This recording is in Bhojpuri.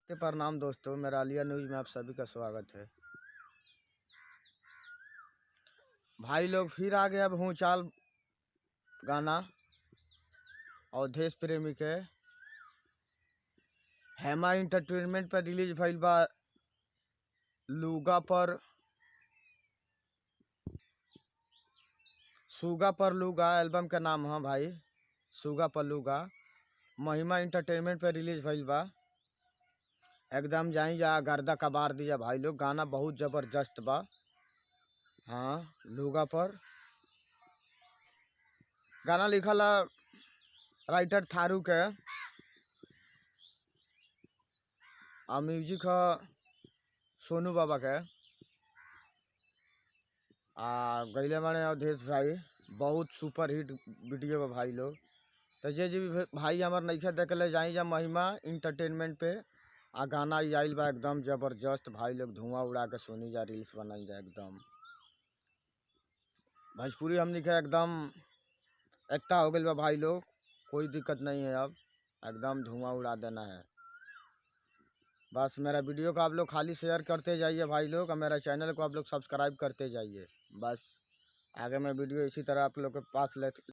प्रणाम दोस्तों, मेरा आलिया न्यूज़ में आप सभी का स्वागत है। भाई लोग फिर आ गया भूचाल गाना अवधेश प्रेमी के हेमा इंटरटेनमेंट पर रिलीज भइल बा। सुगा पर लूगा एल्बम का नाम है भाई, सुगा पर लूगा। महिमा इंटरटेनमेंट पर रिलीज भइल बा। एकदम जाई जा गर्दा कबार दिया भाई लोग। गाना बहुत जबरदस्त बा। हाँ, लूगा पर गाना लिखल है राइटर थारू के और म्यूजिक है सोनू बाबा के गईले बाड़े अवधेश भाई। बहुत सुपर हिट वीडियो बा भाई लोग। तो जे जी भी भाई हमार नइखे देखले जाई जा महिमा इंटरटेनमेंट पे। गाना ई आइल बा एकदम जबरदस्त भाई लोग। धुआं उड़ा के सुनी जा, रील्स बनाई जा। एकदम भोजपुरी हमनी के एकदम एकता हो गई बा भाई लोग। कोई दिक्कत नहीं है अब, एकदम धुआं उड़ा देना है। बस मेरा वीडियो को आप लोग खाली शेयर करते जाइए भाई लोग, और मेरा चैनल को आप लोग सब्सक्राइब करते जाइए। बस आगे मैं वीडियो इसी तरह आप लोग के पास ले